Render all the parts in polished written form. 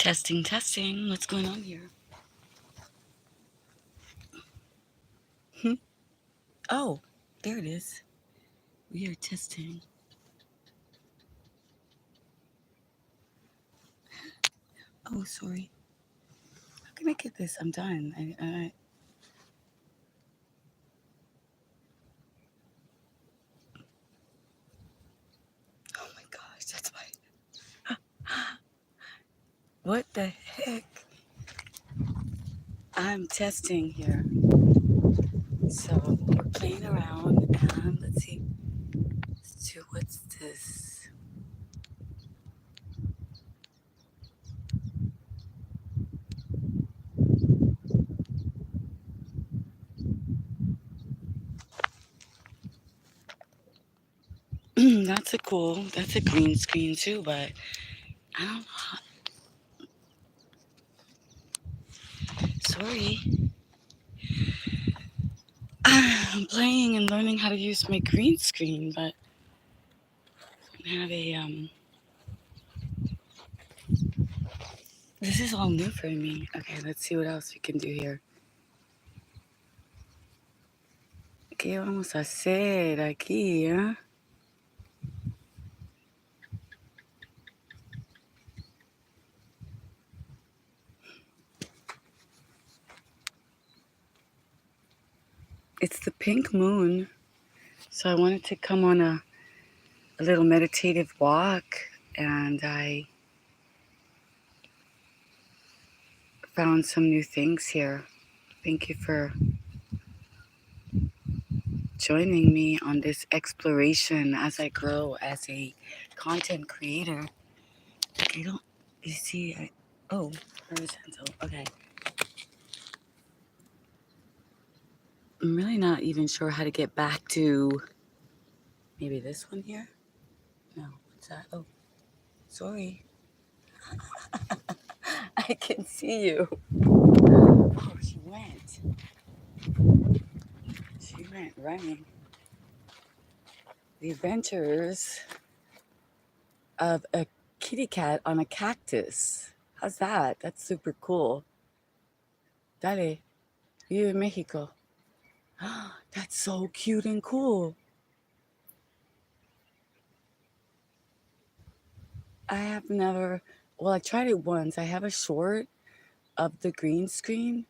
Testing, testing. What's going on here? Oh, there it is. We are testing. Oh, sorry. How can I get this? I'm done. Oh my gosh, that's my. What the heck? I'm testing here. So we're playing around and let's see. Let's do what's this? That's a green screen too, but I don't know. Sorry. I'm playing and learning how to use my green screen, but I have this is all new for me. Okay, let's see what else we can do here. ¿Qué vamos a hacer aquí, eh? It's the pink moon, so I wanted to come on a little meditative walk, and I found some new things here. Thank you for joining me on this exploration as I grow as a content creator. I don't, you see, oh, where's Hansel? Okay. I'm really not even sure how to get back to maybe this one here. No, what's that? Oh, sorry. I can see you. Oh, she went. She went running. The adventures of a kitty cat on a cactus. How's that? That's super cool. Dale, vive en Mexico. That's so cute and cool. I have never, well, I tried it once. I have a short of the green screen.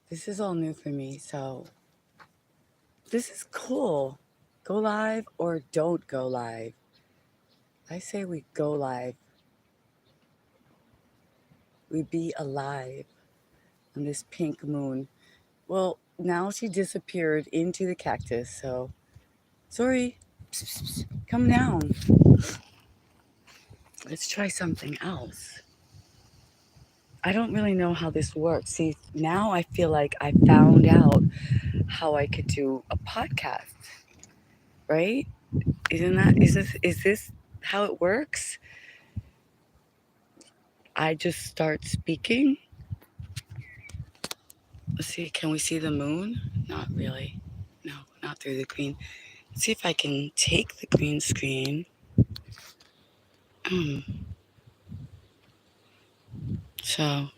This is all new for me, so this is cool. Go live or don't go live. I say we go live. We be alive on this pink moon. Well, now she disappeared into the cactus, so sorry. Psst, psst, psst. Come down. Let's try something else. I don't really know how this works. See, now I feel like I found out how I could do a podcast, right? Is this how it works? I just start speaking. Let's see, can we see the moon? Not really. No, not through the green. Let's see if I can take the green screen. So,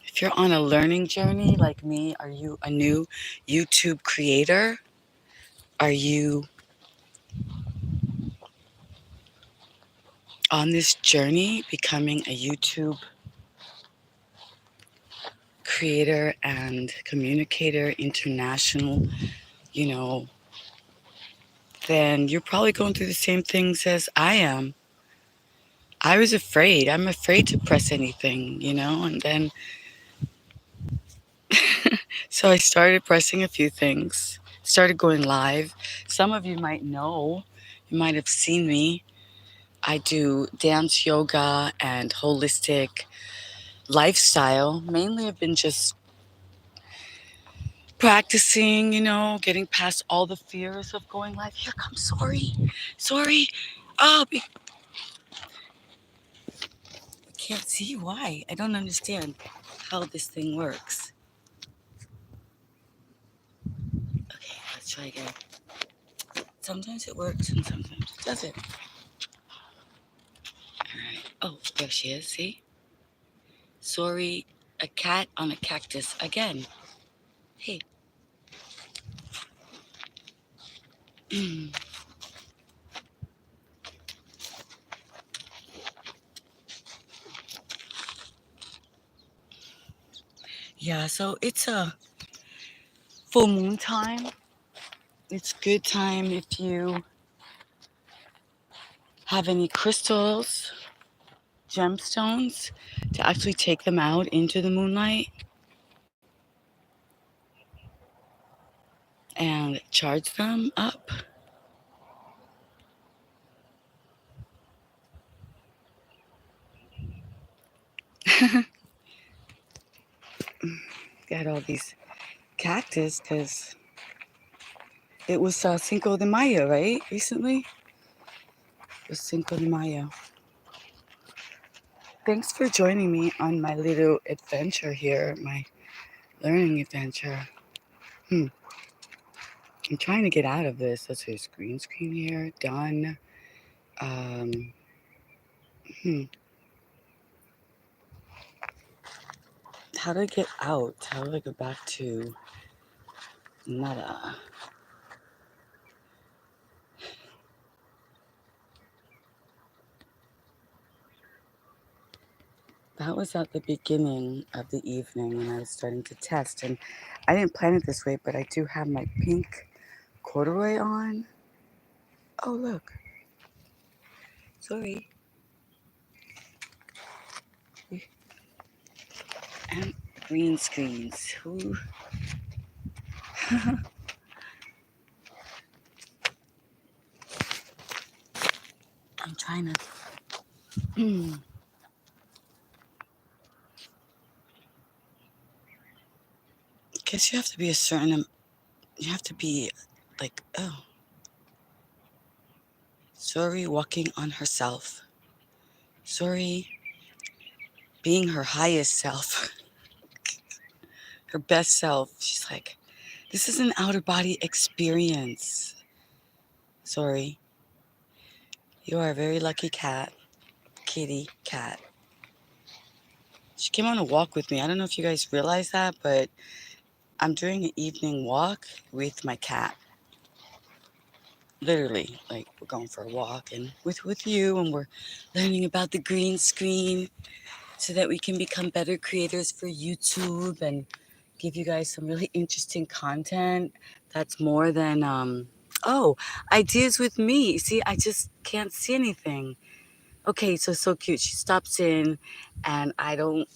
if you're on a learning journey like me, are you a new YouTube creator? Are you on this journey becoming a YouTube creator and communicator, international, then you're probably going through the same things as I am. I was afraid. I'm afraid to press anything, and then so I started pressing a few things, started going live. Some of you might know, you might have seen me. I do dance, yoga, and holistic lifestyle. Mainly I've been just practicing, getting past all the fears of going live. Here comes sorry. Oh, I can't see why. I don't understand how this thing works. Okay, let's try again. Sometimes it works and sometimes it doesn't. Oh, there she is, see? Sorry, a cat on a cactus again. Hey. Yeah, so it's a full moon time. It's good time if you have any crystals, gemstones, to actually take them out into the moonlight and charge them up. Got all these cactus because it was Cinco de Mayo, right? Recently? It was Cinco de Mayo. Thanks for joining me on my little adventure here, my learning adventure. I'm trying to get out of this. Let's see, green screen here. Done. Um, How do I get out? How do I go back to Meta? That was at the beginning of the evening when I was starting to test. And I didn't plan it this way, but I do have my pink corduroy on. Oh, look. Sorry. And green screens. Who? I'm trying to. Guess you have to be a certain. You have to be like, oh. Sorry, walking on herself. Sorry, being her highest self. Her best self. She's like, this is an outer body experience. Sorry. You are a very lucky cat. Kitty cat. She came on a walk with me. I don't know if you guys realize that, but I'm doing an evening walk with my cat. Literally, like we're going for a walk and with you, and we're learning about the green screen so that we can become better creators for YouTube and give you guys some really interesting content that's more than oh, ideas with me. See, I just can't see anything. Okay, so cute. She stops in and I don't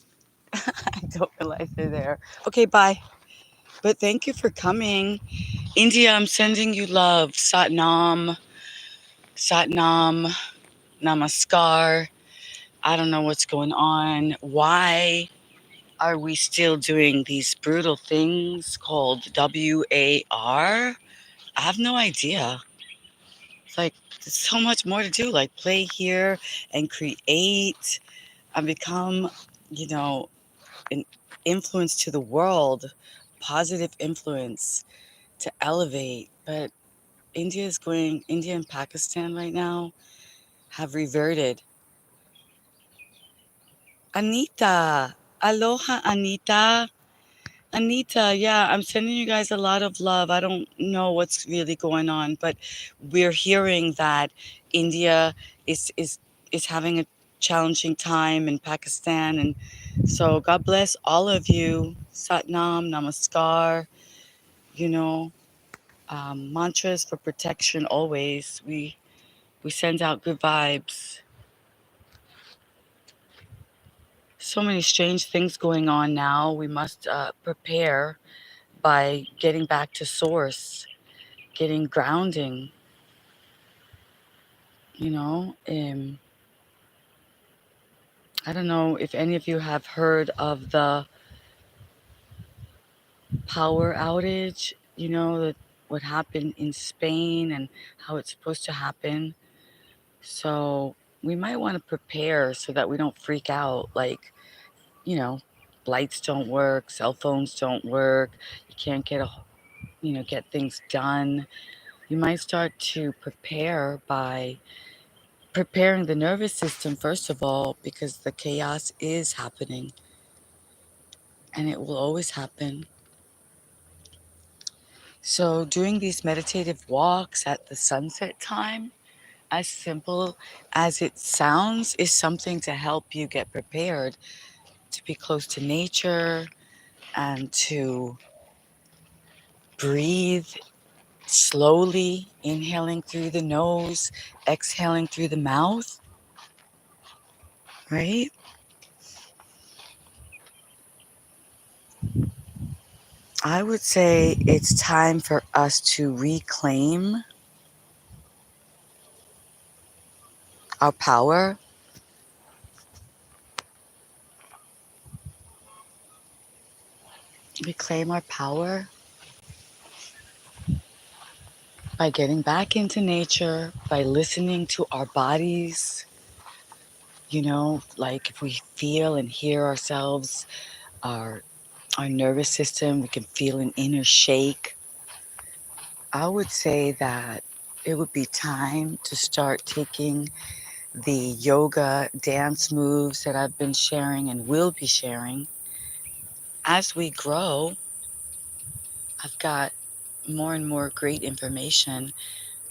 I don't realize they're there. Okay, bye. But thank you for coming. India, I'm sending you love. Satnam, Satnam, Namaskar. I don't know what's going on. Why are we still doing these brutal things called WAR? I have no idea. It's like there's so much more to do, like play here and create and become, you know, an influence to the world, positive influence to elevate. But India and Pakistan right now have reverted. Anita, aloha, Anita. Anita, yeah, I'm sending you guys a lot of love. I don't know what's really going on, but we're hearing that India is having a challenging time in Pakistan, and so God bless all of you. Satnam, Namaskar. You know, mantras for protection always. We send out good vibes. So many strange things going on now. We must prepare by getting back to source, getting grounding, you know. I don't know if any of you have heard of the power outage, you know, what happened in Spain and how it's supposed to happen. So we might want to prepare so that we don't freak out. Like, you know, lights don't work, cell phones don't work, you can't get things done. You might start to prepare by preparing the nervous system, first of all, because the chaos is happening and it will always happen. So, doing these meditative walks at the sunset time, as simple as it sounds, is something to help you get prepared to be close to nature and to breathe slowly, inhaling through the nose, exhaling through the mouth, right? I would say it's time for us to reclaim our power, reclaim our power by getting back into nature, by listening to our bodies. You know, like if we feel and hear ourselves, our our nervous system, we can feel an inner shake. I would say that it would be time to start taking the yoga dance moves that I've been sharing and will be sharing. As we grow, I've got more and more great information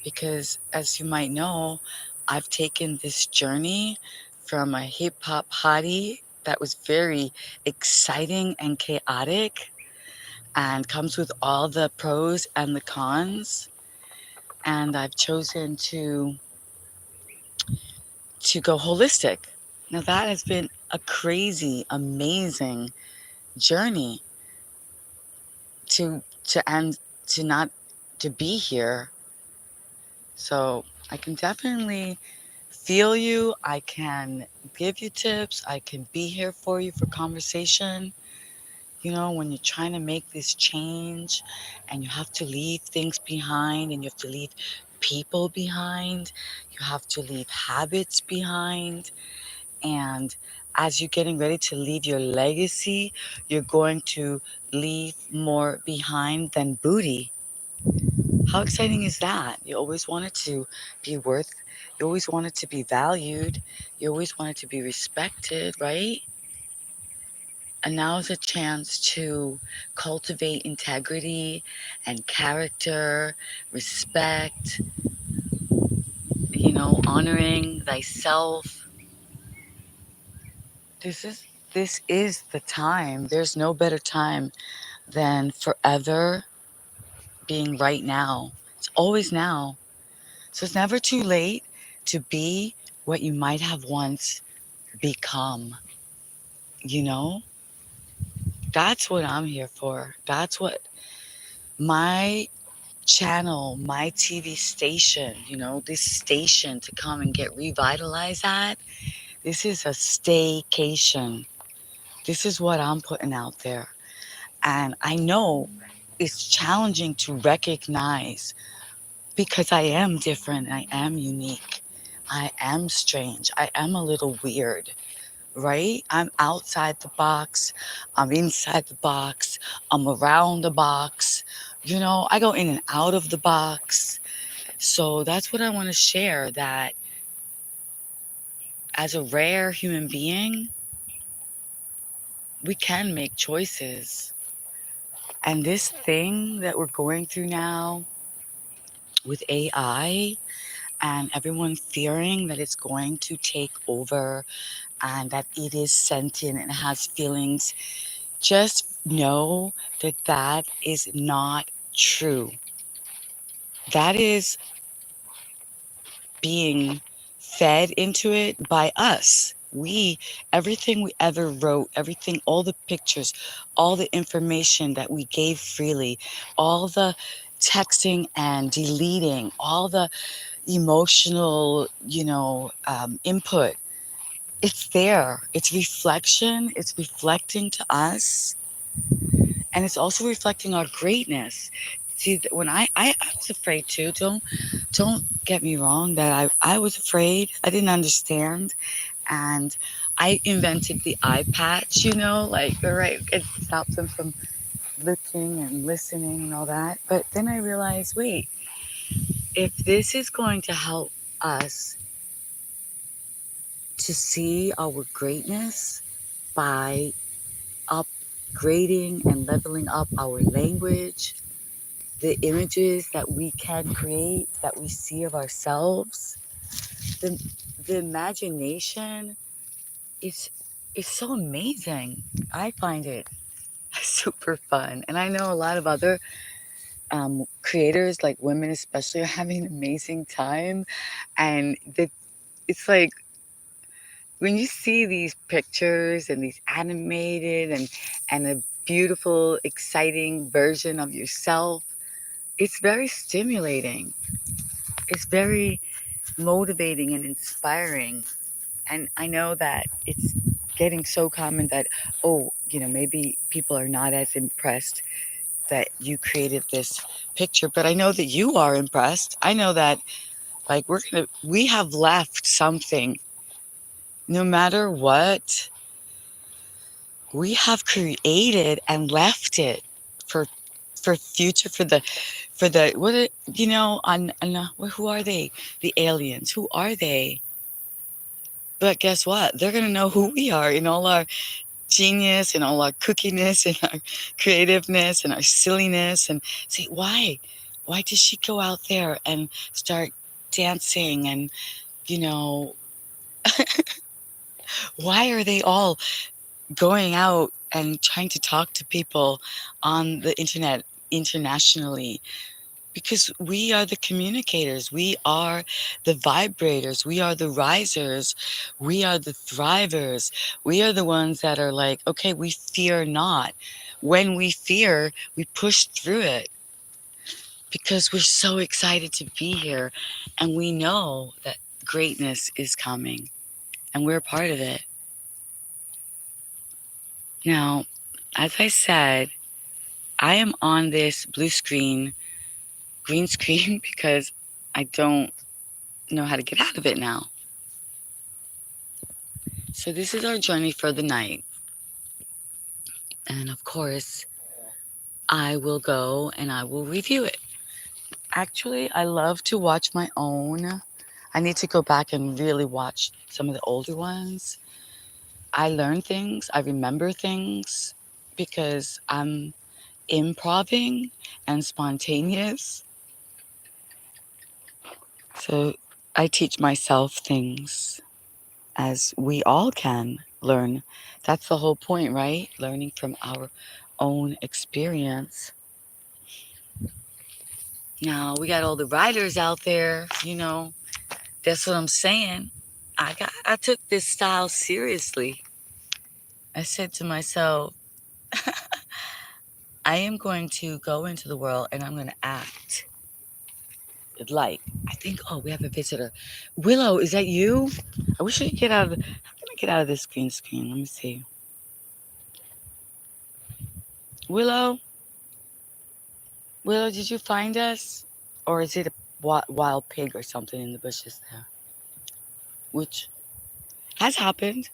because, as you might know, I've taken this journey from a hip hop hottie that was very exciting and chaotic and comes with all the pros and the cons. And I've chosen to go holistic. Now that has been a crazy, amazing journey to and to not to be here. So I can definitely feel you. I can give you tips. I can be here for you for conversation. You know, when you're trying to make this change and you have to leave things behind and you have to leave people behind, you have to leave habits behind. And as you're getting ready to leave your legacy, you're going to leave more behind than booty. How exciting is that? You always wanted to be worth, you always wanted to be valued, you always wanted to be respected, right? And now is a chance to cultivate integrity and character, respect, you know, honoring thyself. This is this is the time. There's no better time than forever being right now. It's always now. So it's never too late to be what you might have once become. You know? That's what I'm here for. That's what my channel, my TV station, you know, this station to come and get revitalized at. This is a staycation. This is what I'm putting out there. And I know it's challenging to recognize because I am different. I am unique. I am strange. I am a little weird, right? I'm outside the box. I'm inside the box. I'm around the box. You know, I go in and out of the box. So that's what I want to share, that as a rare human being, we can make choices. And this thing that we're going through now with AI and everyone fearing that it's going to take over and that it is sentient and has feelings, just know that that is not true. That is being fed into it by us. Everything we ever wrote, everything, all the pictures, all the information that we gave freely, all the texting and deleting, all the emotional, input, it's there. It's reflection. It's reflecting to us. And it's also reflecting our greatness. See, when I was afraid too. Don't get me wrong that I was afraid. I didn't understand. And I invented the eye patch, you know, like, right, it stops them from looking and listening and all that. But then I realized, wait, if this is going to help us to see our greatness by upgrading and leveling up our language, the images that we can create, that we see of ourselves, the, the imagination is, is so amazing. I find it super fun. And I know a lot of other creators, like women especially, are having an amazing time. And it's like when you see these pictures and these animated and a beautiful, exciting version of yourself, it's very stimulating. It's very motivating and inspiring. And I know that it's getting so common that, oh, maybe people are not as impressed that you created this picture, but I know that you are impressed. I know that, like, we have left something. No matter what, we have created and left it for future, for the what it, on who are they? The aliens. Who are they? But guess what? They're gonna know who we are in all our genius and all our kookiness and our creativeness and our silliness, and say, why did she go out there and start dancing, and you know why are they all going out and trying to talk to people on the internet internationally? Because we are the communicators, we are the vibrators, we are the risers, we are the thrivers, we are the ones that are like, okay, we fear not. When we fear, we push through it because we're so excited to be here, and we know that greatness is coming and we're a part of it. Now, as I said, I am on this green screen, because I don't know how to get out of it now. So this is our journey for the night. And of course, I will go and I will review it. Actually, I love to watch my own. I need to go back and really watch some of the older ones. I learn things, I remember things because I'm improving and spontaneous. So I teach myself things, as we all can learn. That's the whole point, right? Learning from our own experience. Now, we got all the writers out there, that's what I'm saying. I took this style seriously. I said to myself, I am going to go into the world and I'm going to act like, I think, oh, we have a visitor. Willow, is that you? I wish I could get out of how can I get out of this green screen? Let me see. Willow, did you find us? Or is it a wild pig or something in the bushes there? Which has happened.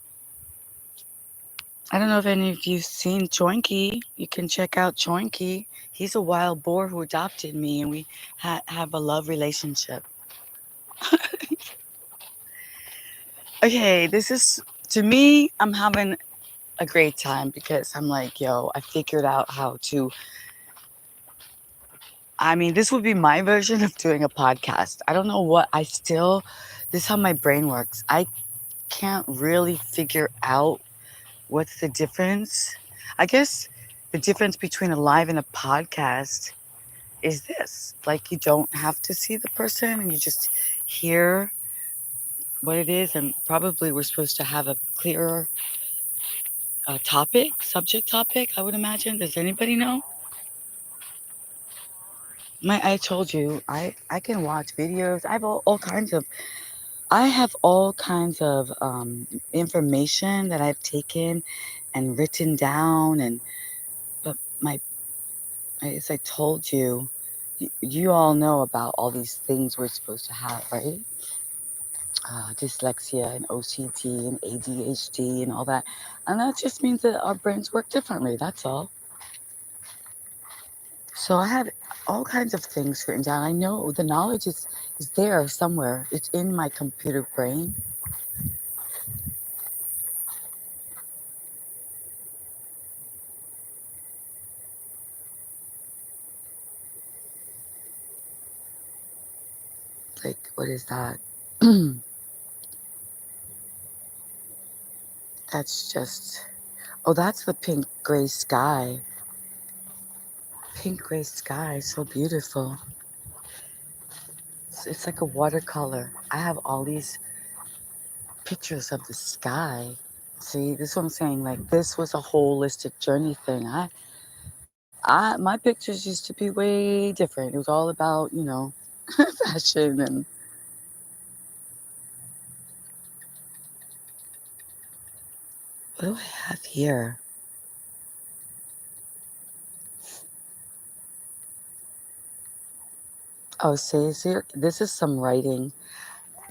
I don't know if any of you've seen Choinky. You can check out Choinky. He's a wild boar who adopted me, and we have a love relationship. Okay, this is, to me, I'm having a great time because I'm like, yo, I figured out how to. I mean, this would be my version of doing a podcast. I don't know what this is how my brain works. I can't really figure out what's the difference. I guess the difference between a live and a podcast is this. Like, you don't have to see the person and you just hear what it is. And probably we're supposed to have a clearer subject topic, I would imagine. Does anybody know? I told you, I can watch videos. I have all kinds of information that I've taken and written down, but as I told you, you all know about all these things we're supposed to have, right? Dyslexia and OCD and ADHD and all that. And that just means that our brains work differently. That's all. So I had all kinds of things written down. I know the knowledge is there somewhere. It's in my computer brain. like, what is that? That's just, oh, that's the pink gray sky. Pink gray sky, so beautiful. It's like a watercolor. I have all these pictures of the sky. See, this is what I'm saying. Like, this was a holistic journey thing. My pictures used to be way different. It was all about, fashion and what do I have here? Oh, see, this is some writing.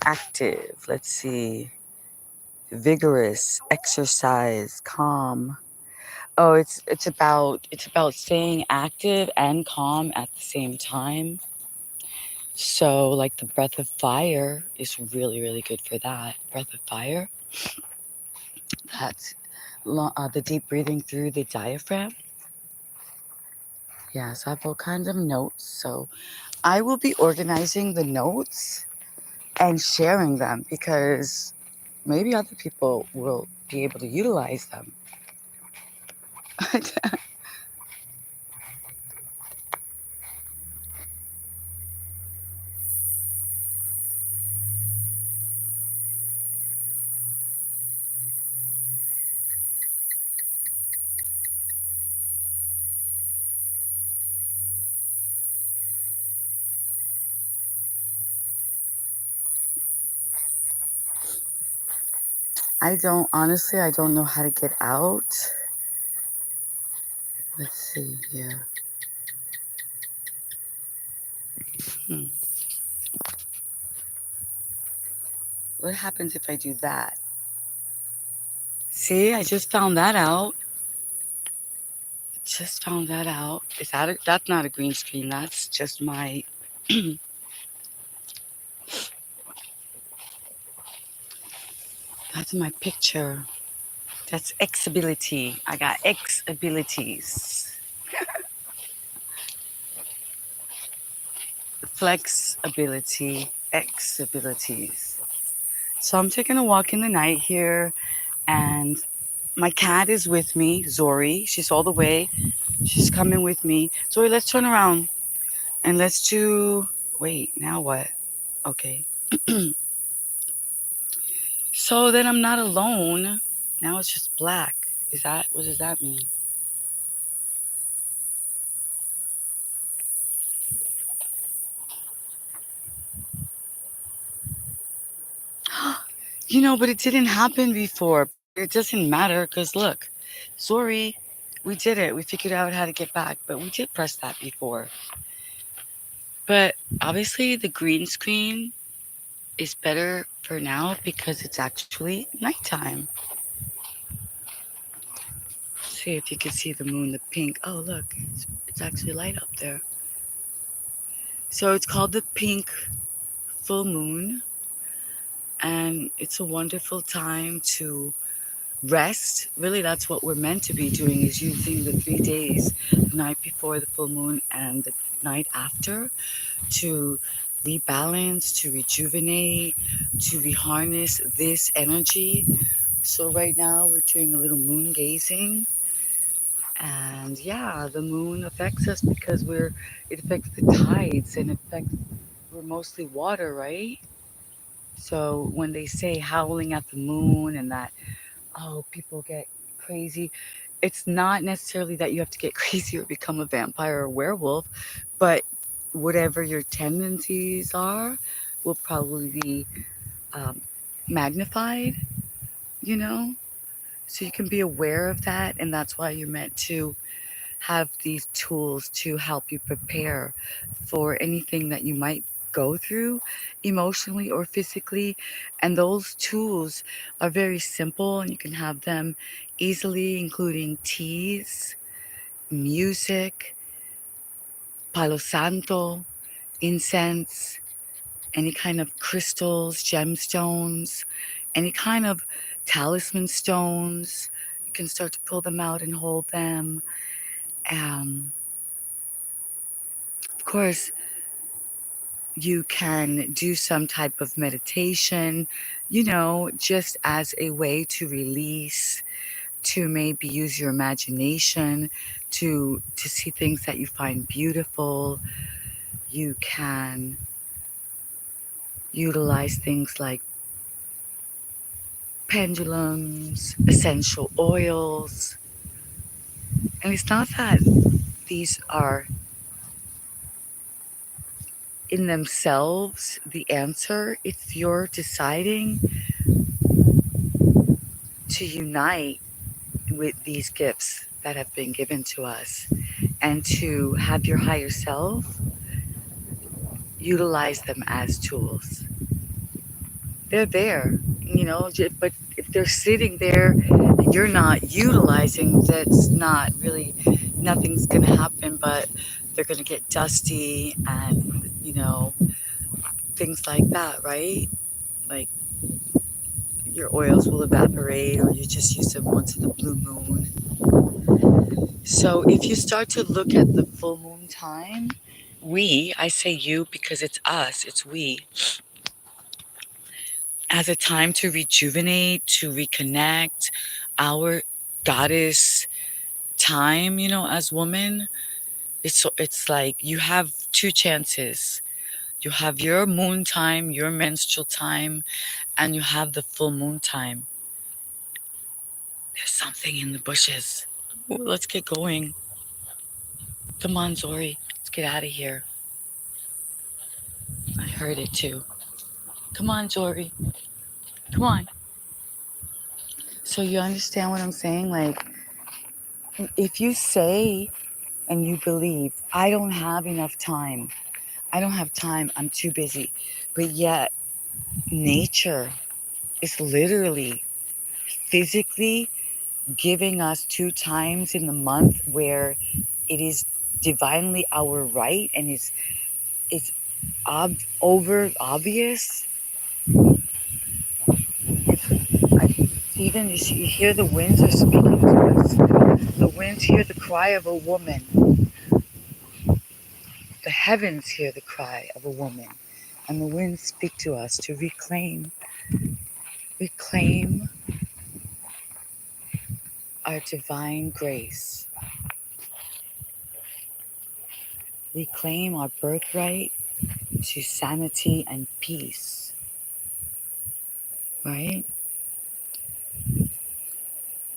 Active. Let's see. Vigorous, exercise, calm. Oh, it's about staying active and calm at the same time. So, like the breath of fire is really, really good for that. Breath of fire. That's the deep breathing through the diaphragm. Yeah, so I have all kinds of notes. So I will be organizing the notes and sharing them because maybe other people will be able to utilize them. I don't know how to get out. Let's see here. Hmm. What happens if I do that? See, I just found that out. Just found that out. That's not a green screen. That's just my that's my picture. That's X ability. I got X abilities. Flex ability, X abilities. So I'm taking a walk in the night here, and my cat is with me, Zori. She's all the way. She's coming with me. Zori, let's turn around and let's do. Wait, now what? Okay. So then I'm not alone. Now it's just black. What does that mean? But it didn't happen before. It doesn't matter because look, Zori, we did it. We figured out how to get back, but we did press that before. But obviously, the green screen is better for now because it's actually nighttime. See if you can see the moon, the pink. Oh, look, it's actually light up there. So it's called the pink full moon, and it's a wonderful time to rest. Really, that's what we're meant to be doing, is using the 3 days, the night before the full moon and the night after, to rebalance, to rejuvenate, to reharness this energy. So right now we're doing a little moon gazing. And yeah, the moon affects us because it affects the tides and we're mostly water, right? So when they say howling at the moon and that, oh, people get crazy, it's not necessarily that you have to get crazy or become a vampire or werewolf, but whatever your tendencies are will probably be um, magnified, you know? So you can be aware of that, and that's why you're meant to have these tools to help you prepare for anything that you might go through emotionally or physically. And those tools are very simple, and you can have them easily, including teas, music, palo santo, incense, any kind of crystals, gemstones, any kind of talisman stones. You can start to pull them out and hold them. Um, of course, You can do some type of meditation, just as a way to release, to maybe use your imagination to see things that you find beautiful. You can utilize things like pendulums, essential oils. And it's not that these are in themselves the answer, it's your deciding to unite with these gifts that have been given to us and to have your higher self utilize them as tools. They're there, but if they're sitting there and you're not utilizing, that's not really, nothing's going to happen, but they're going to get dusty and, things like that, right? Like your oils will evaporate or you just use them once in a blue moon. So if you start to look at the full moon time, I say you because it's us, it's we, as a time to rejuvenate, to reconnect, our goddess time, as women, it's like you have two chances. You have your moon time, your menstrual time, and you have the full moon time. There's something in the bushes. Ooh, let's get going. Come on, Zori. Let's get out of here. I heard it too. Come on, Zori. Come on. So you understand what I'm saying? Like, if you say and you believe, I don't have enough time. I don't have time. I'm too busy. But yet, nature is literally, physically giving us 2 times in the month where it is divinely our right and it's over obvious. Even you hear the winds are speaking to us. The winds hear the cry of a woman. The heavens hear the cry of a woman. And the winds speak to us to reclaim our divine grace, reclaim our birthright to sanity and peace, right?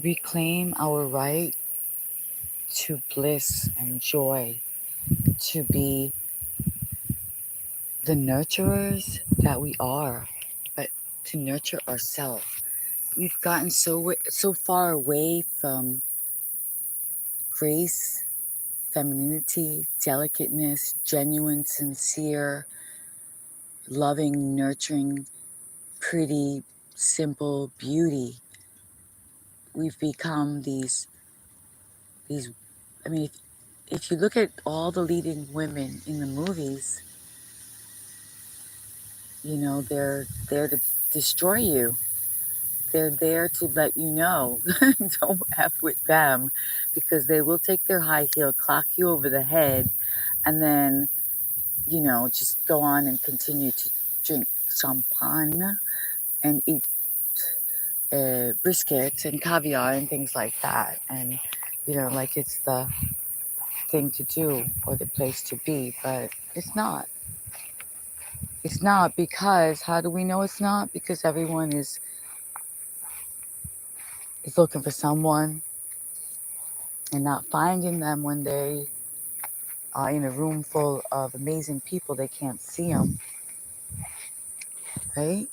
Reclaim our right to bliss and joy, to be the nurturers that we are, but to nurture ourselves. We've gotten so far away from grace, femininity, delicateness, genuine, sincere, loving, nurturing, pretty, simple beauty. We've become these. I mean, if you look at all the leading women in the movies, they're there to destroy you. They're there to let you know, don't F with them, because they will take their high heel, clock you over the head, and then, just go on and continue to drink champagne and eat brisket and caviar and things like that. And, like it's the thing to do or the place to be, but it's not. It's not, because how do we know it's not? Because everyone is looking for someone and not finding them when they are in a room full of amazing people. They can't see them, right?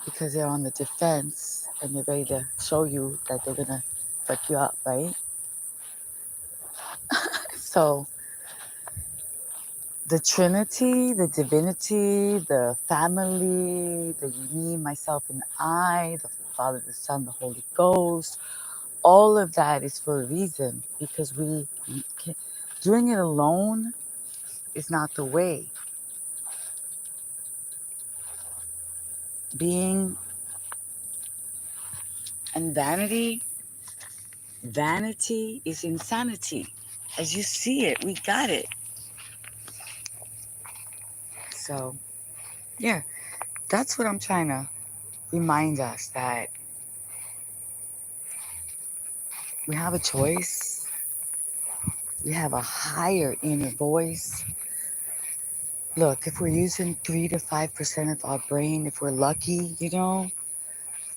Because they're on the defense and they're ready to show you that they're going to fuck you up, right? So the Trinity, the divinity, the family, the me, myself, and I, the Father, the Son, the Holy Ghost, all of that is for a reason, because doing it alone is not the way. Being and vanity is insanity. As you see it, we got it. So, yeah, that's what I'm trying to remind us, that we have a choice. We have a higher inner voice. Look, if we're using 3 to 5% of our brain, if we're lucky,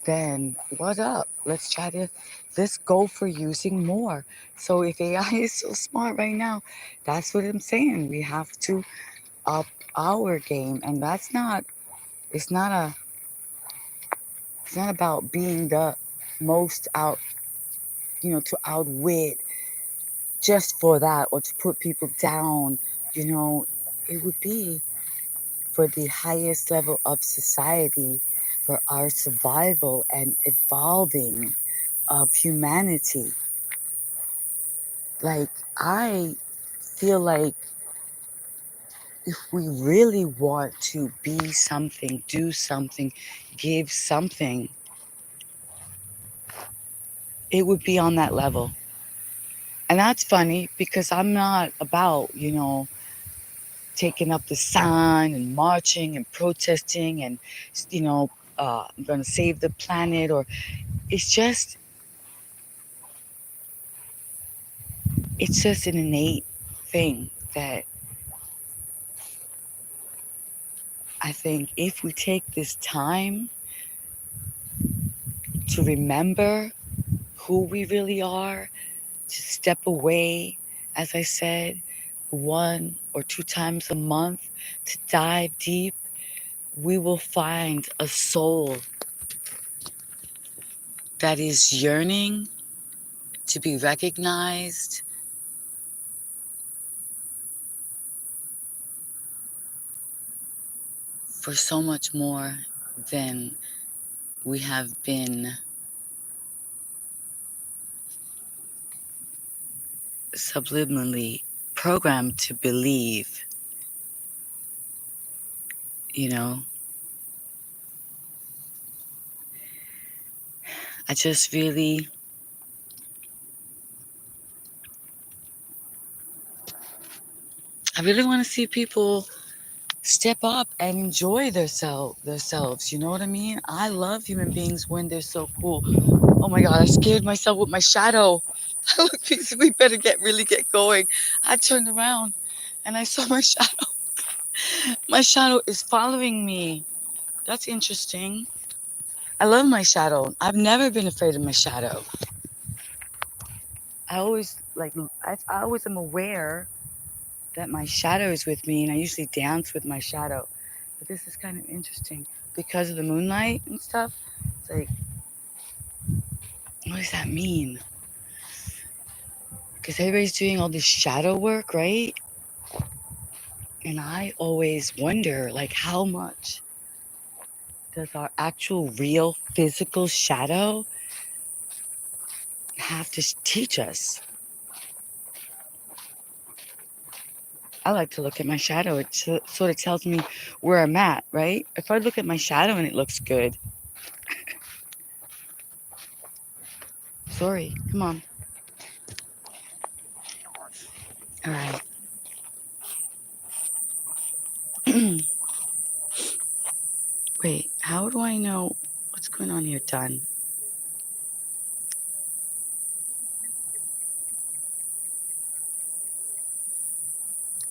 then what up? Let's go for using more. So if AI is so smart right now, that's what I'm saying. We have to up our game, and it's not a, it's not about being the most to outwit just for that, or to put people down. It would be for the highest level of society, for our survival and evolving of humanity. Like, I feel like if we really want to be something, do something, give something, it would be on that level. And that's funny because I'm not about, taking up the sign and marching and protesting and, I'm going to save the planet, or it's just, it's just an innate thing that I think if we take this time to remember who we really are, to step away, as I said, 1 or 2 times a month, to dive deep, we will find a soul that is yearning to be recognized, for so much more than we have been subliminally programmed to believe. You know, I just really, I really want to see people step up and enjoy themselves. You know what I mean? I love human beings when they're so cool. Oh my God, I scared myself with my shadow. We better really get going. I turned around and I saw my shadow. My shadow is following me. That's interesting. I love my shadow. I've never been afraid of my shadow. I always I always am aware that my shadow is with me, and I usually dance with my shadow. But this is kind of interesting because of the moonlight and stuff. It's like, what does that mean? Because everybody's doing all this shadow work, right? And I always wonder, like, how much does our actual real physical shadow have to teach us? I like to look at my shadow. It sort of tells me where I'm at, right? If I look at my shadow and it looks good, sorry, come on. All right. Wait, how do I know what's going on here? Done.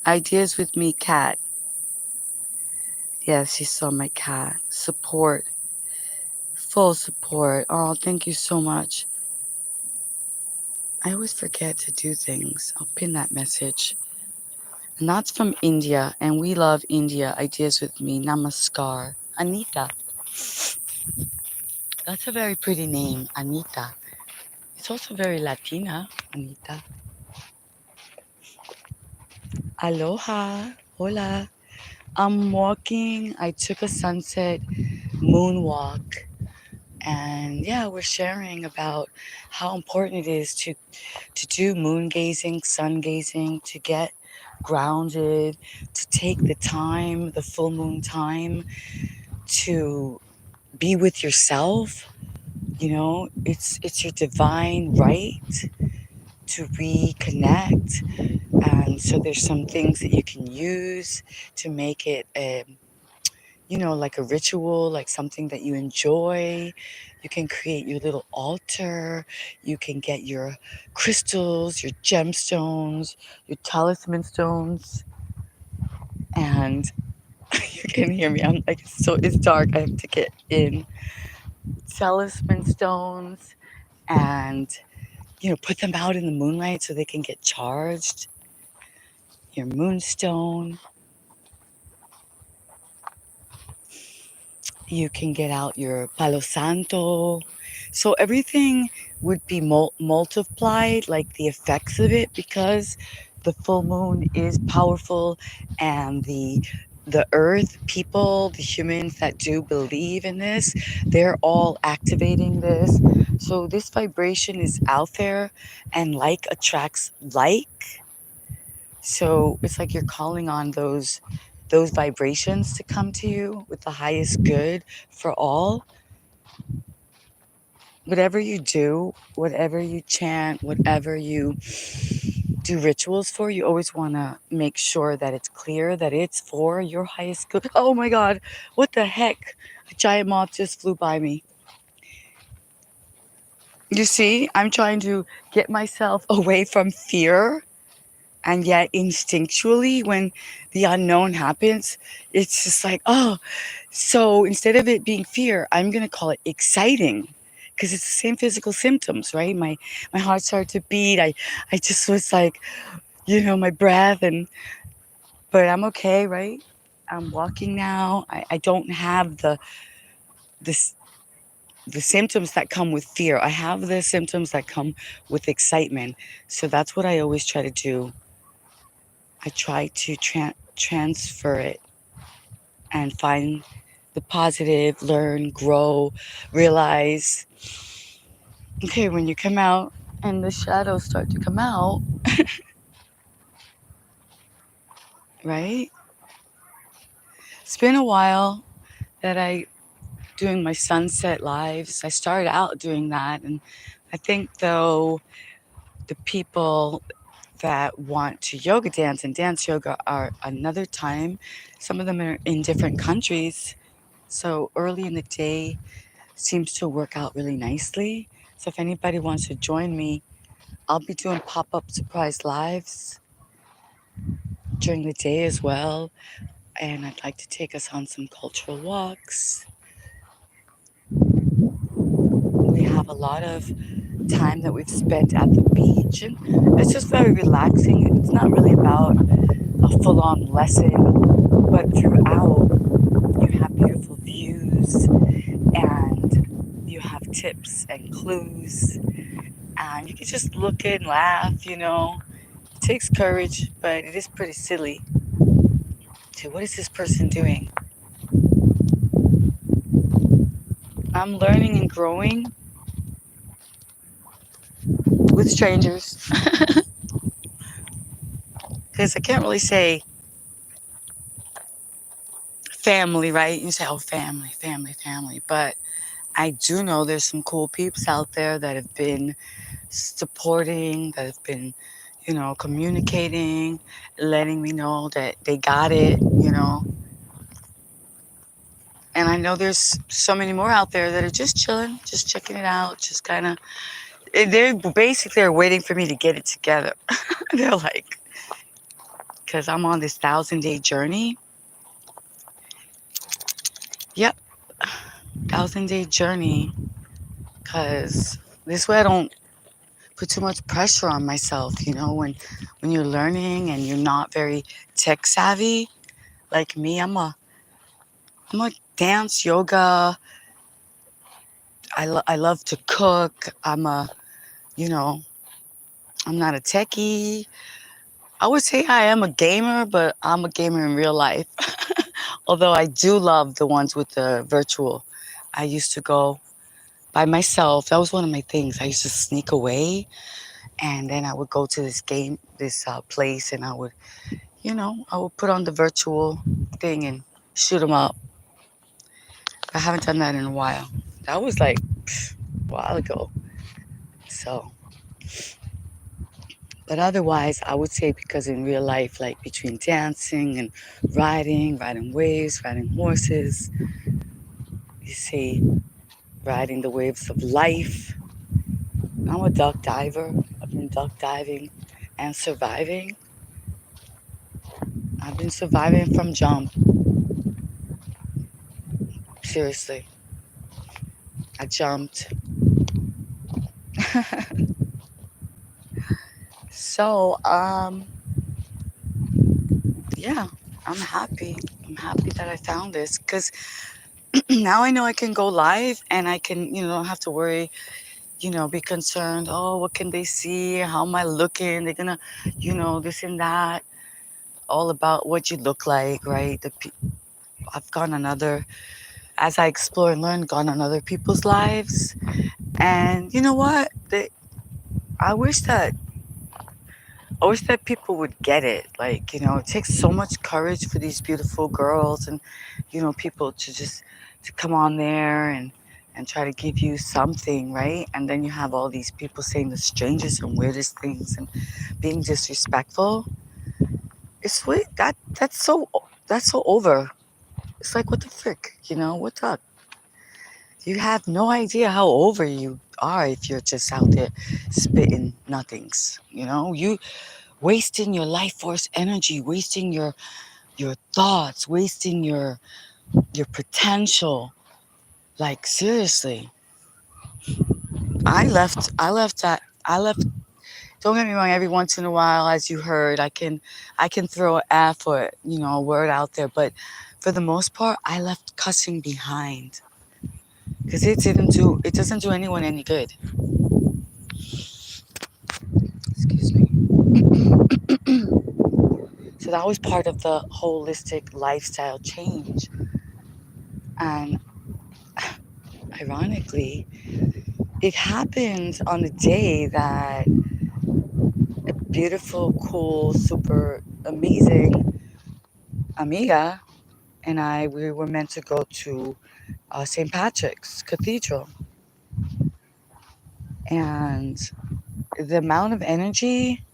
Ideas with me, cat. Yes, she saw my cat. Support. Full support. Oh, thank you so much. I always forget to do things. I'll pin that message. And that's from India, and we love India. Ideas with me. Namaskar. Anita. That's a very pretty name, Anita. It's also very Latina, Anita. Aloha. Hola. I'm walking. I took a sunset moonwalk. And yeah, we're sharing about how important it is to do moon gazing, sun gazing, to get grounded, to take the time, the full moon time, to be with yourself. It's your divine right to reconnect, And so there's some things that you can use to make it like a ritual, like something that you enjoy. You can create your little altar. You can get your crystals, your gemstones, your talisman stones. And you can hear me. I'm like, so it's dark. I have to get in. Talisman stones and, put them out in the moonlight so they can get charged. Your moonstone. You can get out your Palo Santo. So everything would be multiplied, like the effects of it, because the full moon is powerful, and the earth people, the humans that do believe in this, they're all activating this. So this vibration is out there, and like attracts like. So it's like you're calling on those vibrations to come to you with the highest good for all. Whatever you do, whatever you chant, whatever you do rituals for, you always want to make sure that it's clear that it's for your highest good. Oh my God, what the heck? A giant moth just flew by me. You see, I'm trying to get myself away from fear. And yet, instinctually, when the unknown happens, it's just like, oh, so instead of it being fear, I'm going to call it exciting because it's the same physical symptoms, right? My heart started to beat. I just was like, my breath, but I'm okay, right? I'm walking now. I don't have this, the symptoms that come with fear. I have the symptoms that come with excitement. So that's what I always try to do. I try to transfer it and find the positive, learn, grow, realize. Okay, when you come out and the shadows start to come out, right? It's been a while that I doing my sunset lives. I started out doing that, and I think though the people that want to yoga dance and dance yoga are another time. Some of them are in different countries. So early in the day seems to work out really nicely. So if anybody wants to join me, I'll be doing pop-up surprise lives during the day as well. And I'd like to take us on some cultural walks. We have a lot of time that we've spent at the beach, and it's just very relaxing. It's not really about a full-on lesson, but throughout you have beautiful views and you have tips and clues, and you can just look and laugh. It takes courage, but it is pretty silly. So what is this person doing? I'm learning and growing with strangers because I can't really say family, right? You say, oh, family, family, family. But I do know there's some cool peeps out there that have been supporting, that have been, communicating, letting me know that they got it. And I know there's so many more out there that are just chilling, just checking it out, just kind of, they're basically are waiting for me to get it together. They're like, because I'm on this 1,000-day journey. Yep, 1,000-day journey. Because this way I don't put too much pressure on myself. When you're learning and you're not very tech savvy, like me, I'm a dance yoga. I love to cook. You know, I'm not a techie. I would say I am a gamer, but I'm a gamer in real life. Although I do love the ones with the virtual. I used to go by myself. That was one of my things. I used to sneak away, and then I would go to this place, and I would put on the virtual thing and shoot them up. I haven't done that in a while. That was like a while ago. So, But otherwise, I would say because in real life, like between dancing and riding waves, riding horses, you see, riding the waves of life. I'm a duck diver. I've been duck diving and surviving. I've been surviving from jump. Seriously, I jumped. So, yeah, I'm happy. I'm happy that I found this because now I know I can go live and I can, don't have to worry, be concerned. Oh, what can they see? How am I looking? They're gonna, this and that. All about what you look like, right? I've gone on other, as I explore and learn, gone on other people's lives. And you know what? I wish that I wish that people would get it. Like, it takes so much courage for these beautiful girls and, people to just to come on there and try to give you something, right? And then you have all these people saying the strangest and weirdest things and being disrespectful. It's sweet. That's so over. It's like what the frick, what the you have no idea how over you are if you're just out there spitting nothings. You wasting your life force energy, wasting your thoughts, wasting your potential. Like seriously. I left don't get me wrong, every once in a while, as you heard, I can throw an F or, a word out there, but for the most part I left cussing behind. Because it doesn't do anyone any good. Excuse me. So that was part of the holistic lifestyle change. And ironically, it happened on the day that a beautiful, cool, super amazing amiga and we were meant to go to St. Patrick's Cathedral. And the amount of energy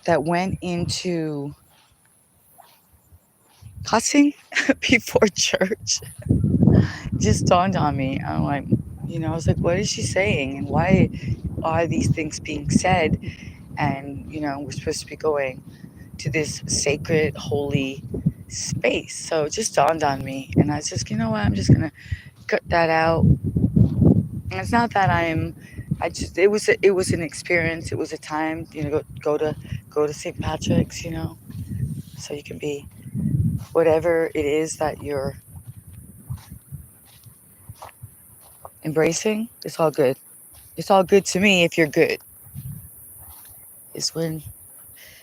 that went into cussing before church just dawned on me. I'm like, I was like, what is she saying? And why are these things being said? And, we're supposed to be going to this sacred, holy space. So it just dawned on me. And I was just, you know what? I'm just going to cut that out. And it's not that it was an experience. It was a time, go to St. Patrick's, so you can be whatever it is that you're embracing. It's all good. It's all good to me if you're good. It's when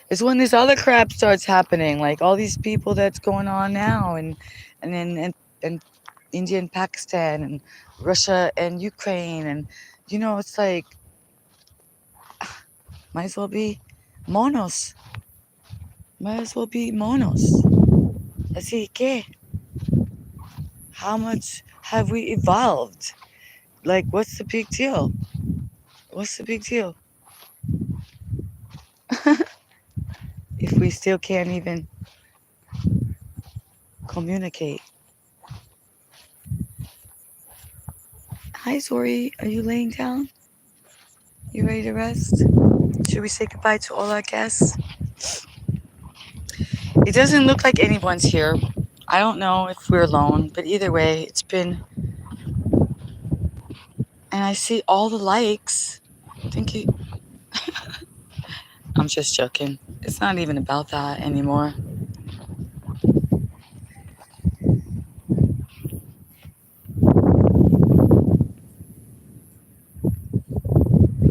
this other crap starts happening, like all these people that's going on now, and India and Pakistan and Russia and Ukraine, and it's like might as well be monos. Might as well be monos. Así que, how much have we evolved? Like, what's the big deal? What's the big deal? If we still can't even communicate. Hi, Zori. Are you laying down? You ready to rest? Should we say goodbye to all our guests? It doesn't look like anyone's here. I don't know if we're alone, but either way, it's been. And I see all the likes. Thank you. I'm just joking. It's not even about that anymore.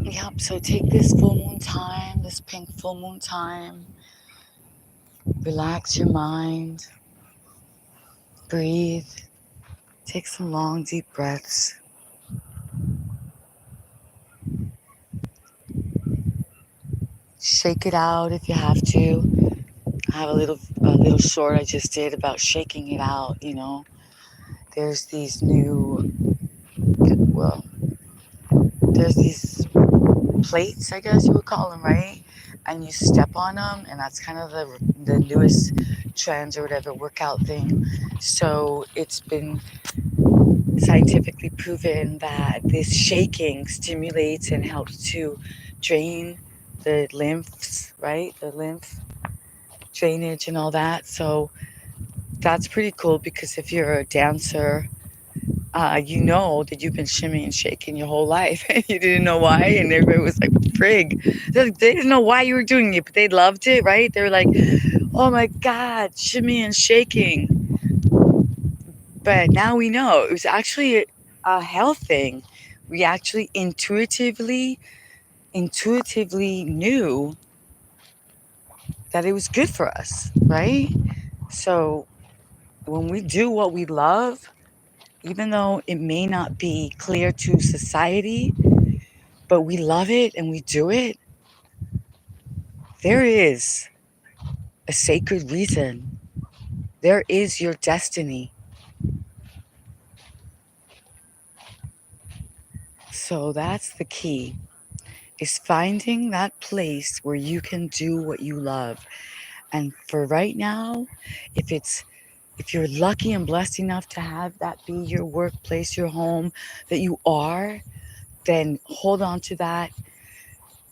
Yep, so take this full moon time, this pink full moon time. Relax your mind. Breathe. Take some long, deep breaths. Shake it out if you have to. I have a little short I just did about shaking it out, There's these new, well, there's these plates, I guess you would call them, right? And you step on them, and that's kind of the newest trends or whatever workout thing. So it's been scientifically proven that this shaking stimulates and helps to drain the lymphs, right? The lymph drainage and all that. So that's pretty cool because if you're a dancer, you know that you've been shimmying and shaking your whole life and you didn't know why. And everybody was like, frig. They didn't know why you were doing it, but they loved it, right? They were like, oh my God, shimmy and shaking. But now we know it was actually a health thing. We actually intuitively knew that it was good for us, right? So when we do what we love, even though it may not be clear to society, but we love it and we do it, there is a sacred reason. There is your destiny. So that's the key, is finding that place where you can do what you love. And for right now, if you're lucky and blessed enough to have that be your workplace, your home that you are, then hold on to that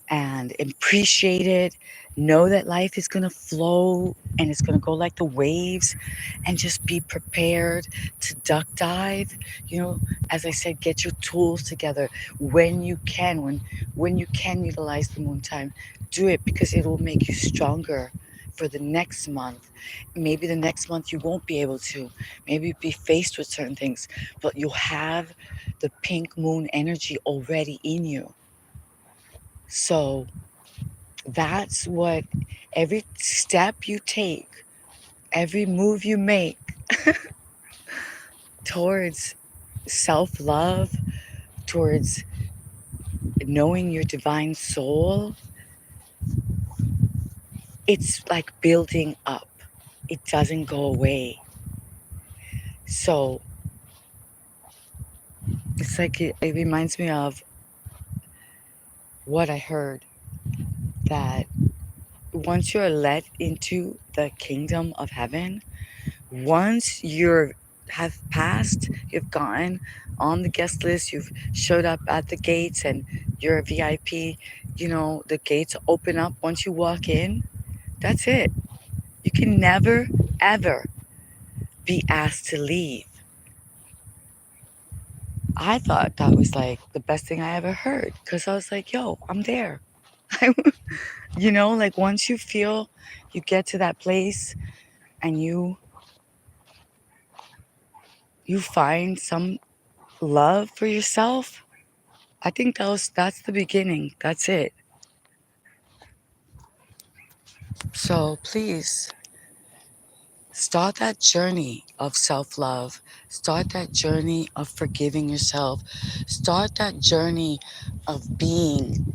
and appreciate it. Know that life is going to flow and it's going to go like the waves, and just be prepared to duck dive. You know, as I said, get your tools together when you can, when you can utilize the moon time, do it because it will make you stronger for the next month. Maybe the next month you won't be able to. Maybe be faced with certain things, but you'll have the pink moon energy already in you. So that's what every step you take, every move you make towards self love, towards knowing your divine soul, it's like building up. It doesn't go away. So it's like it reminds me of what I heard, that once you're led into the kingdom of heaven, once you have passed, you've gotten on the guest list, you've showed up at the gates and you're a VIP, you know, the gates open up once you walk in. That's it. You can never, ever be asked to leave. I thought that was like the best thing I ever heard because I was like, yo, I'm there. You know, like once you feel you get to that place and you find some love for yourself, I think that's the beginning. That's it. So please start that journey of self-love. Start that journey of forgiving yourself. Start that journey of being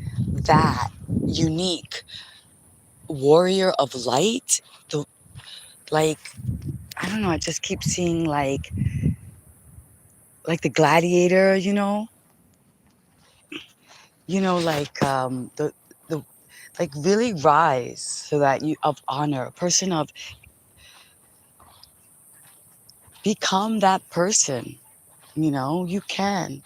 that unique warrior of light. The like I don't know, I just keep seeing like the gladiator, like the like really rise so that you of honor, a person of become that person, you can.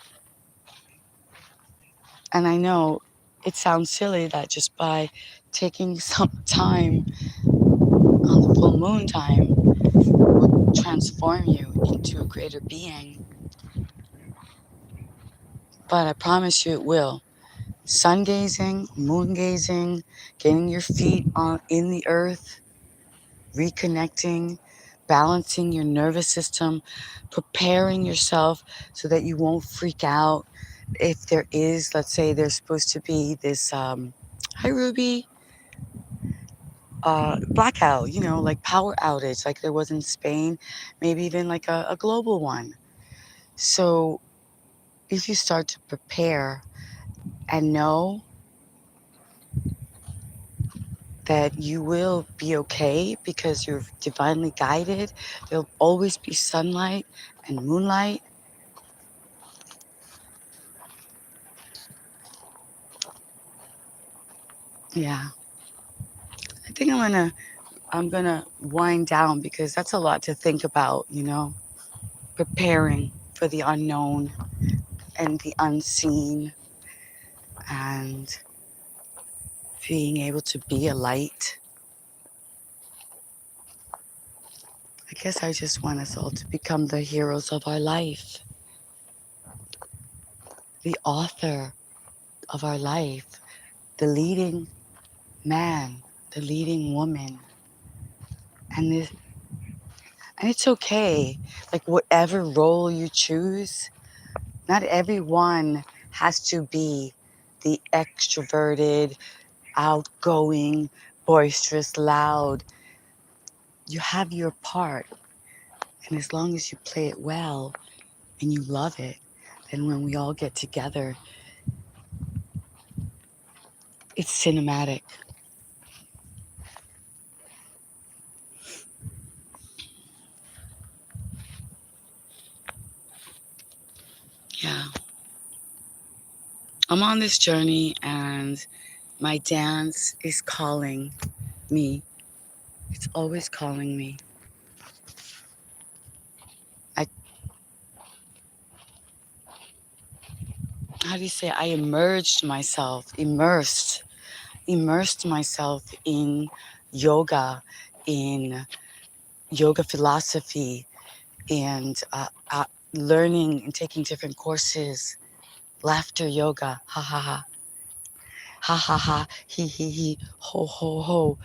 And I know it sounds silly that just by taking some time on the full moon time will transform you into a greater being, but I promise you it will. Sun gazing, moon gazing, getting your feet in the earth, reconnecting, balancing your nervous system, preparing yourself so that you won't freak out if there is, let's say there's supposed to be this, hi Ruby, blackout, like power outage, like there was in Spain, maybe even like a global one. So if you start to prepare and know that you will be okay because you're divinely guided, there'll always be sunlight and moonlight. Yeah. I think I'm gonna wind down because that's a lot to think about, preparing for the unknown and the unseen and being able to be a light. I guess I just want us all to become the heroes of our life, the author of our life, the leading man, the leading woman. And this, and it's okay. Like whatever role you choose, not everyone has to be the extroverted, outgoing, boisterous, loud. You have your part. And as long as you play it well and you love it, then when we all get together, it's cinematic. Yeah. I'm on this journey and my dance is calling me. It's always calling me. I, how do you say, I immersed myself in yoga, in yoga philosophy, and learning and taking different courses. Laughter yoga, ha ha ha, ha ha ha, he, ho ho ho.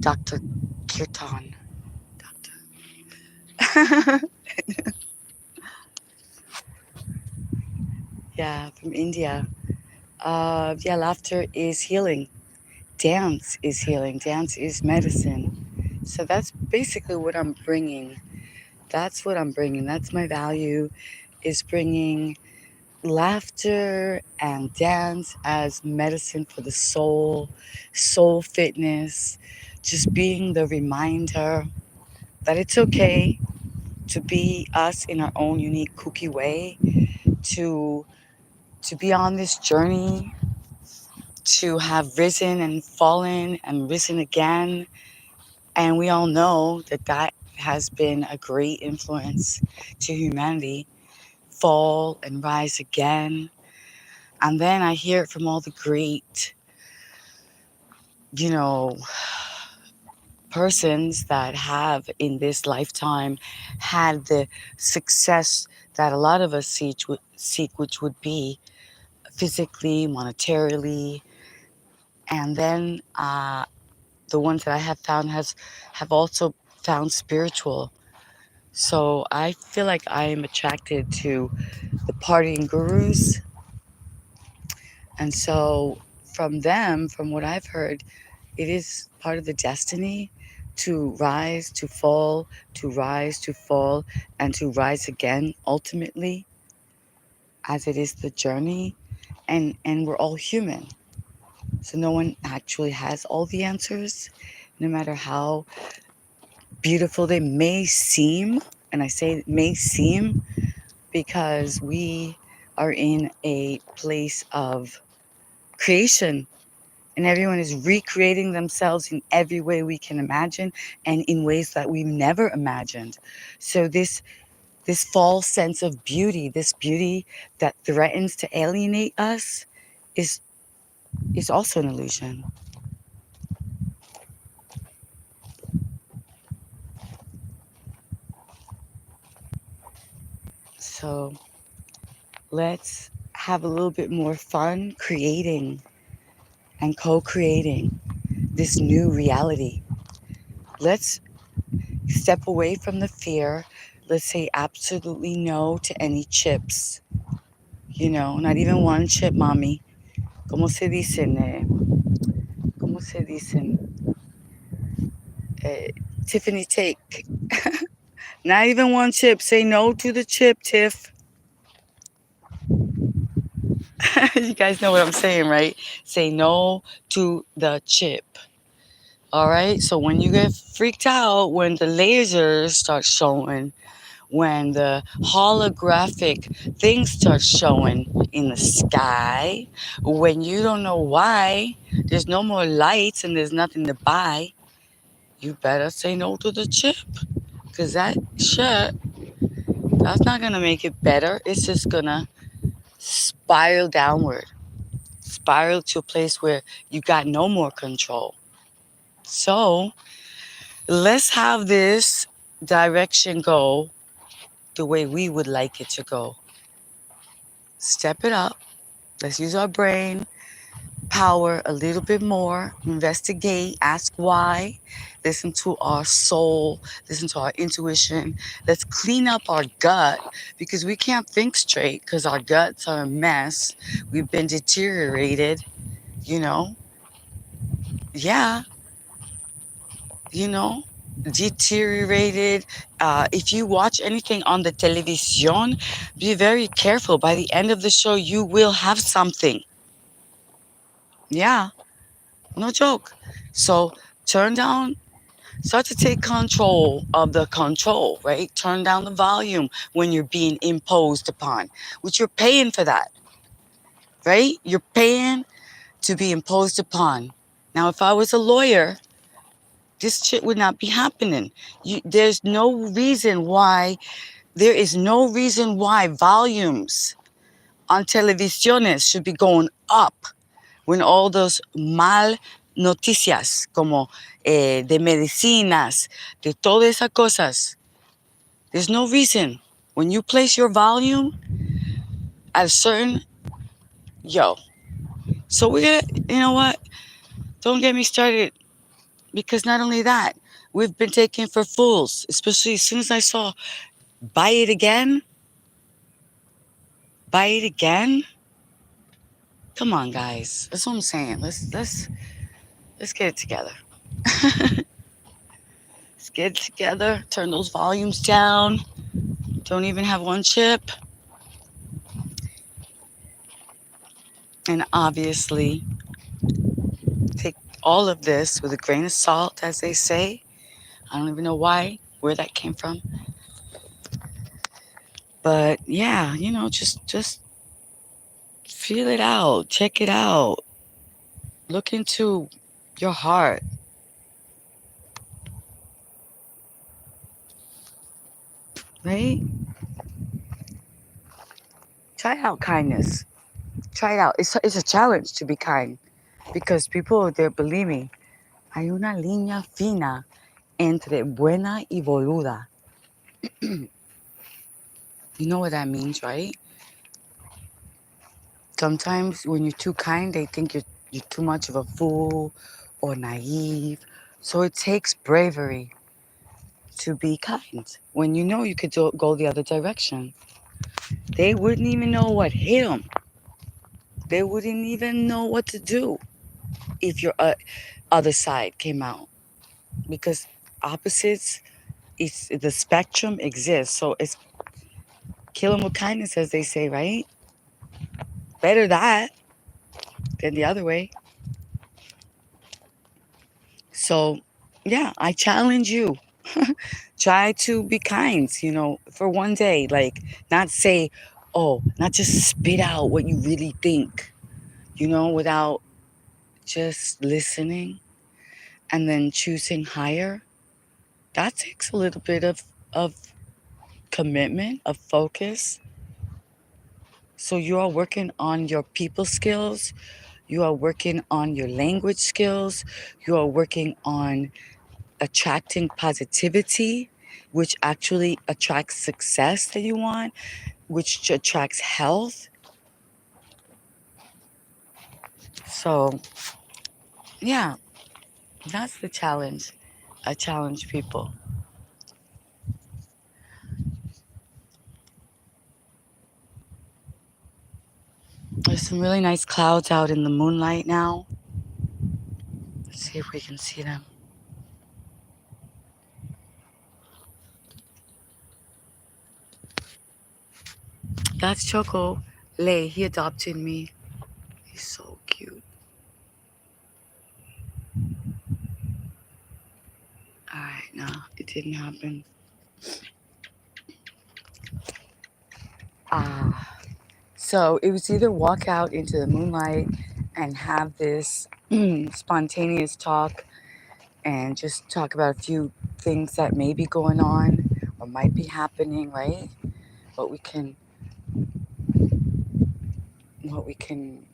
Dr. Kirtan, Doctor. Yeah, from India. Yeah, laughter is healing. Dance is healing. Dance is medicine. So that's basically what I'm bringing. That's what I'm bringing. That's my value, is bringing laughter and dance as medicine for the soul, soul fitness, just being the reminder that it's okay to be us in our own unique kooky way, to to be on this journey, to have risen and fallen and risen again. And we all know that that has been a great influence to humanity. Fall and rise again. And then I hear it from all the great, you know, persons that have in this lifetime had the success that a lot of us seek, which would be physically, monetarily, and then the ones that I have found have also found spiritual. So I feel like I am attracted to the partying gurus, and so from them, from what I've heard, it is part of the destiny to rise, to fall, to rise, to fall, and to rise again ultimately, as it is the journey. And we're all human. So no one actually has all the answers, no matter how beautiful they may seem. And I say may seem because we are in a place of creation, and everyone is recreating themselves in every way we can imagine and in ways that we've never imagined. So this false sense of beauty, this beauty that threatens to alienate us, is is also an illusion. So let's have a little bit more fun creating and co-creating this new reality. Let's step away from the fear. Let's say absolutely no to any chips. Not even one chip, mommy. ¿Cómo se dicen? ¿Cómo se dicen? Eh, Tiffany, take. Not even one chip. Say no to the chip, Tiff. You guys know what I'm saying, right? Say no to the chip. All right? So when you get freaked out, when the lasers start showing, when the holographic things start showing in the sky, when you don't know why, there's no more lights and there's nothing to buy, you better say no to the chip. Because that shit, that's not going to make it better. It's just going to spiral downward, spiral to a place where you got no more control. So let's have this direction go the way we would like it to go. Step it up. Let's use our brain power a little bit more. Investigate, ask why. Listen to our soul, listen to our intuition. Let's clean up our gut because we can't think straight because our guts are a mess. We've been deteriorated, you know? Yeah, you know? Deteriorated. If you watch anything on the television, be very careful. By the end of the show, you will have something. Yeah, no joke. So turn down, start to take control of the control, right? Turn down the volume when you're being imposed upon, which you're paying for that, right? You're paying to be imposed upon. Now, if I was a lawyer, this shit would not be happening. There's no reason why, there is no reason why volumes on televisiones should be going up when all those mal noticias, como de medicinas, de todas esas cosas, there's no reason. When you place your volume at a certain, yo. So we're gonna, you know what? Don't get me started because not only that, we've been taken for fools, especially as soon as I saw buy it again. Buy it again. Come on, guys. That's what I'm saying. Let's get it together. Let's get it together. Turn those volumes down. Don't even have one chip. And obviously, take all of this with a grain of salt, as they say. I don't even know where that came from. But yeah, just feel it out. Check it out. Look into your heart. Right? Try out kindness. Try it out. It's a challenge to be kind. Because people, they're, believe me, hay una línea fina entre buena y boluda. You know what that means, right? Sometimes when you're too kind, they think you're too much of a fool or naive. So it takes bravery to be kind when you know you could go the other direction. They wouldn't even know what hit them. They wouldn't even know what to do if your other side came out. Because opposites, the spectrum exists. So it's kill them with kindness, as they say, right? Better that than the other way. So, yeah, I challenge you. Try to be kind, for one day. Like, not say, not just spit out what you really think, without just listening and then choosing higher. That takes a little bit of commitment, of focus. So, you are working on your people skills. You are working on your language skills. You are working on attracting positivity, which actually attracts success that you want, which attracts health. So, yeah, that's the challenge. I challenge people. There's some really nice clouds out in the moonlight now. Let's see if we can see them. That's Choco Lay. He adopted me. He's so cute. All right, no, it didn't happen. Ah, so it was either walk out into the moonlight and have this spontaneous talk and just talk about a few things that may be going on or might be happening, right? What we can what we can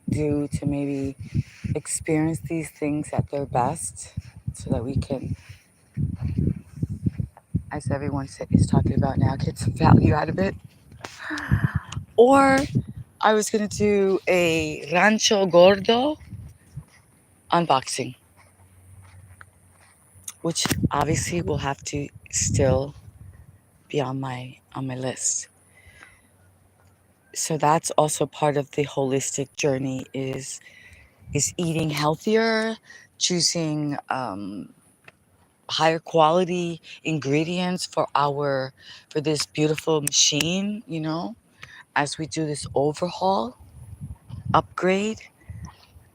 do to maybe experience these things at their best so that we can, as everyone is talking about now, get some value out of it. Or I was going to do a Rancho Gordo unboxing, which obviously will have to still be on my list. So that's also part of the holistic journey is eating healthier, choosing higher quality ingredients for this beautiful machine, as we do this overhaul, upgrade.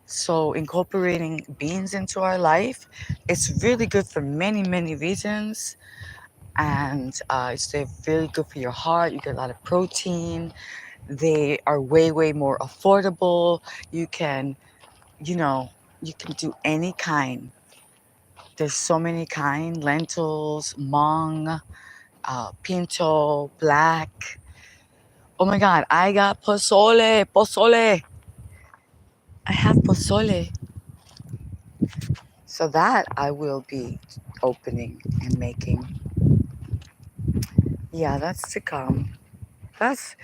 So incorporating beans into our life, it's really good for many, many reasons. And they're really good for your heart. You get a lot of protein. They are way, way more affordable. You can, you know, you can do any kind. There's so many kind, lentils, mung, pinto, black. Oh my God, I got pozole. I have pozole. So that I will be opening and making. Yeah, that's to come. That's,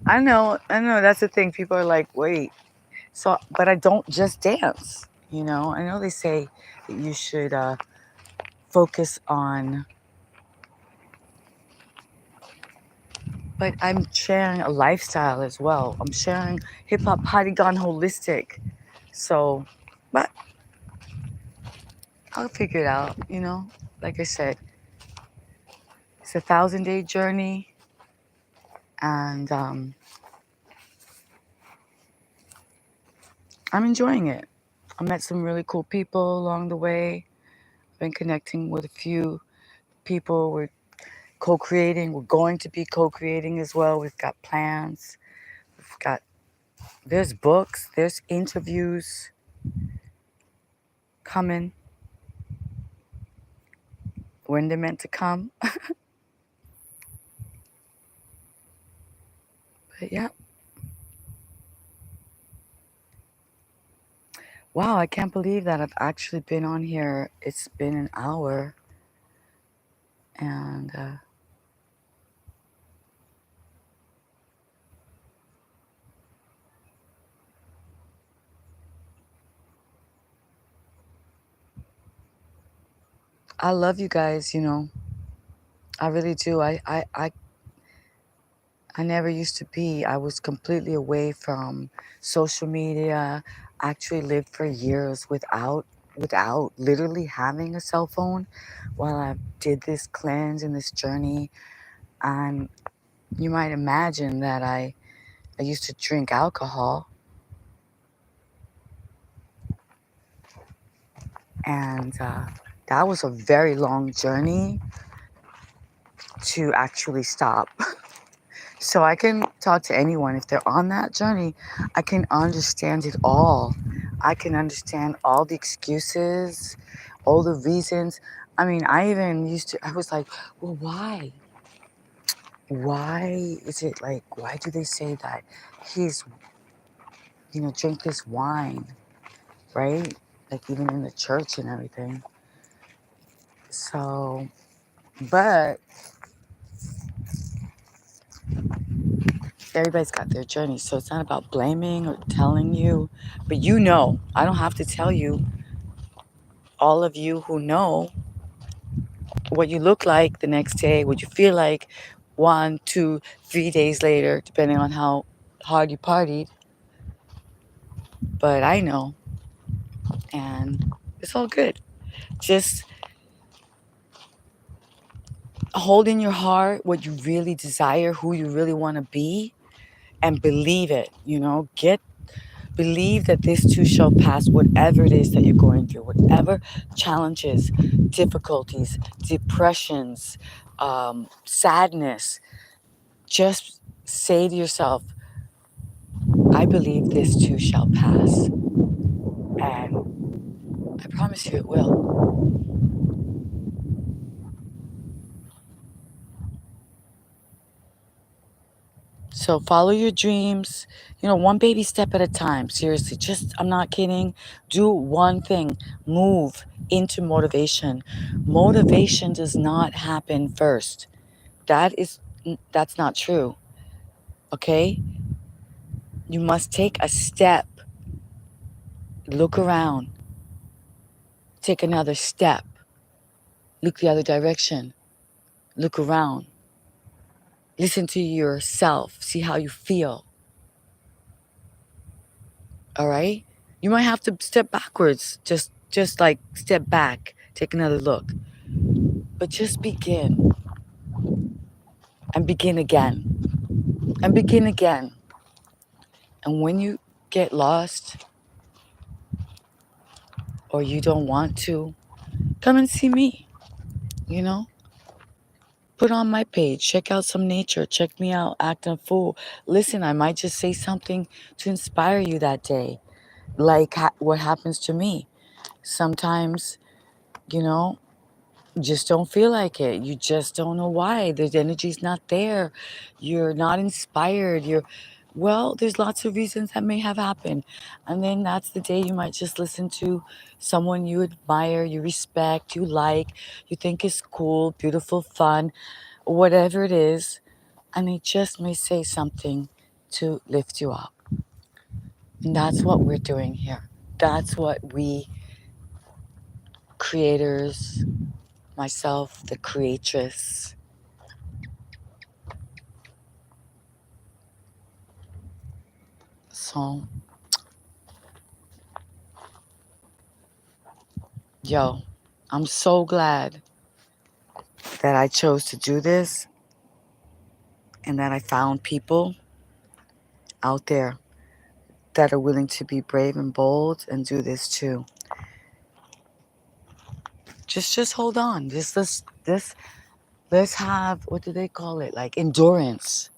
I know that's the thing. People are like, wait. So, but I don't just dance, I know they say that you should focus on, but I'm sharing a lifestyle as well. I'm sharing hip hop party gone holistic. So, but I'll figure it out, Like I said, it's a 1,000-day journey, and I'm enjoying it. I met some really cool people along the way. Been connecting with a few people. We're co-creating. We're going to be co-creating as well. We've got plans. There's books. There's interviews coming when they're meant to come. But yeah. Wow, I can't believe that I've actually been on here. It's been an hour. And I love you guys, I really do. I never used to be. I was completely away from social media. Actually lived for years without literally having a cell phone while I did this cleanse and this journey. And you might imagine that I used to drink alcohol, and that was a very long journey to actually stop. So I can talk to anyone. If they're on that journey, I can understand it all. I can understand all the excuses, all the reasons. I mean, I was like, well, why? Why is it like, why do they say that he's, drink this wine, right? Like even in the church and everything. So, but everybody's got their journey. So it's not about blaming or telling you, but I don't have to tell you, all of you who know what you look like the next day, what you feel like 1, 2, 3 days later, depending on how hard you partied. But I know, and it's all good. Just hold in your heart what you really desire, who you really want to be, and believe it. Believe that this too shall pass, whatever it is that you're going through, whatever challenges, difficulties, depressions, sadness. just say to yourself, I believe this too shall pass. And I promise you it will. So follow your dreams, one baby step at a time. Seriously, just, I'm not kidding. Do one thing, move into motivation. Motivation does not happen first. That's not true. Okay? You must take a step, look around, take another step, look the other direction, look around, listen to yourself, see how you feel. All right? You might have to step backwards, just like step back, take another look. But just begin and begin again and begin again. And when you get lost or you don't want to, come and see me, you know? Put on my page, check out some nature, check me out acting a fool. Listen, I might just say something to inspire you that day, like what happens to me. Sometimes, you know, just don't feel like it. You just don't know why. The energy's not there. You're not inspired. There's lots of reasons that may have happened. And then that's the day you might just listen to someone you admire, you respect, you like, you think is cool, beautiful, fun, whatever it is. And they just may say something to lift you up. And that's what we're doing here. That's what we creators, myself, the creatress. So, yo, I'm so glad that I chose to do this and that I found people out there that are willing to be brave and bold and do this too. Just hold on. Let's have, what do they call it? Like endurance.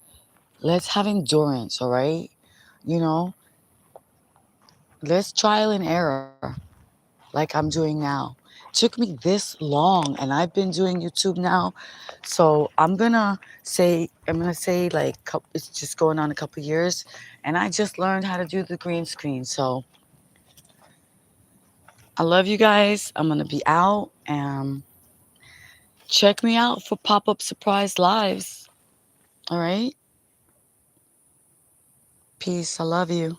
Let's have endurance, all right? You know, let's trial and error like I'm doing now. Took me this long and I've been doing YouTube now. So I'm gonna say like it's just going on a couple years and I just learned how to do the green screen. So I love you guys. I'm gonna be out and check me out for pop-up surprise lives. All right? Peace. I love you.